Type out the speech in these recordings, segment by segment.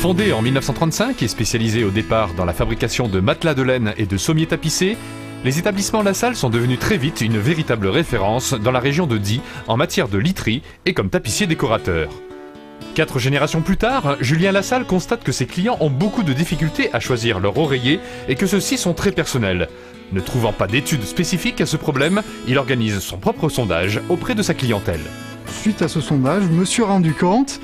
Fondé en 1935 et spécialisé au départ dans la fabrication de matelas de laine et de sommiers tapissés, les établissements Lassalle sont devenus très vite une véritable référence dans la région de Die en matière de literie et comme tapissier décorateur. 4 générations plus tard, Julien Lassalle constate que ses clients ont beaucoup de difficultés à choisir leur oreiller et que ceux-ci sont très personnels. Ne trouvant pas d'études spécifiques à ce problème, il organise son propre sondage auprès de sa clientèle. Suite à ce sondage, je me suis rendu compte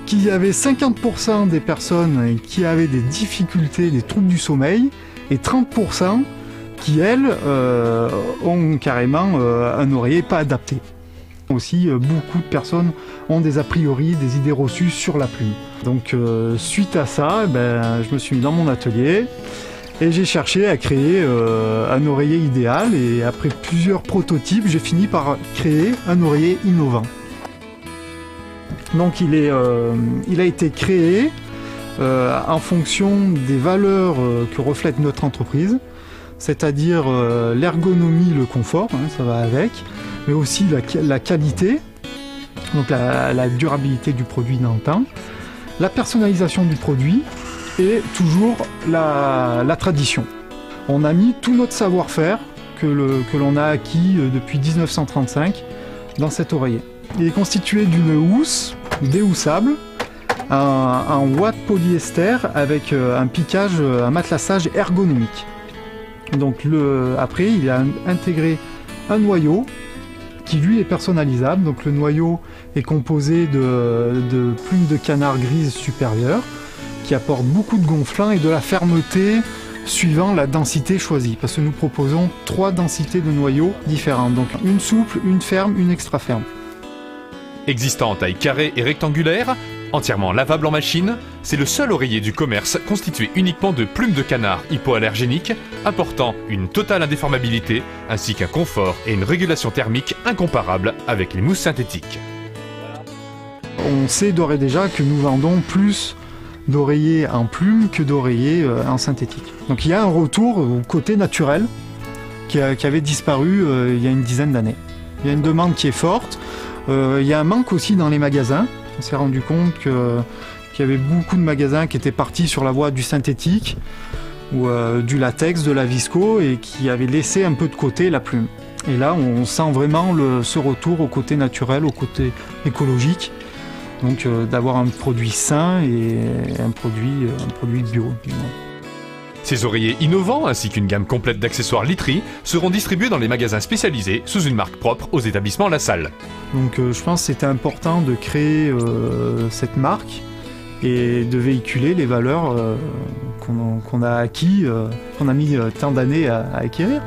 qu'il y avait 50% des personnes qui avaient des difficultés, des troubles du sommeil, et 30% qui, elles, ont carrément un oreiller pas adapté. Aussi, beaucoup de personnes ont des a priori, des idées reçues sur la plume. Donc, suite à ça, je me suis mis dans mon atelier et j'ai cherché à créer un oreiller idéal. Et après plusieurs prototypes, j'ai fini par créer un oreiller innovant. Donc il a été créé en fonction des valeurs que reflète notre entreprise, c'est-à-dire l'ergonomie, le confort, ça va avec, mais aussi la qualité, donc la durabilité du produit dans le temps, la personnalisation du produit et toujours la tradition. On a mis tout notre savoir-faire que l'on a acquis depuis 1935 dans cet oreiller. Il est constitué d'une housse déhoussable, un ouate polyester avec un piquage, un matelassage ergonomique. Donc après, il a intégré un noyau qui lui est personnalisable. Donc le noyau est composé de plumes de canard grises supérieures qui apportent beaucoup de gonflant et de la fermeté suivant la densité choisie. Parce que nous proposons 3 densités de noyaux différentes. Donc une souple, une ferme, une extra ferme. Existant en taille carrée et rectangulaire, entièrement lavable en machine, c'est le seul oreiller du commerce constitué uniquement de plumes de canard hypoallergéniques, apportant une totale indéformabilité, ainsi qu'un confort et une régulation thermique incomparables avec les mousses synthétiques. On sait d'ores et déjà que nous vendons plus d'oreillers en plumes que d'oreillers en synthétique. Donc il y a un retour au côté naturel qui avait disparu il y a une dizaine d'années. Il y a une demande qui est forte. Il y a un manque aussi dans les magasins. On s'est rendu compte qu'il y avait beaucoup de magasins qui étaient partis sur la voie du synthétique ou du latex, de la visco et qui avaient laissé un peu de côté la plume. Et là, on sent vraiment ce retour au côté naturel, au côté écologique. Donc d'avoir un produit sain et un produit bio. Ces oreillers innovants ainsi qu'une gamme complète d'accessoires literie seront distribués dans les magasins spécialisés sous une marque propre aux établissements Lassalle. Donc je pense que c'était important de créer cette marque et de véhiculer les valeurs qu'on a acquis, qu'on a mis tant d'années à acquérir.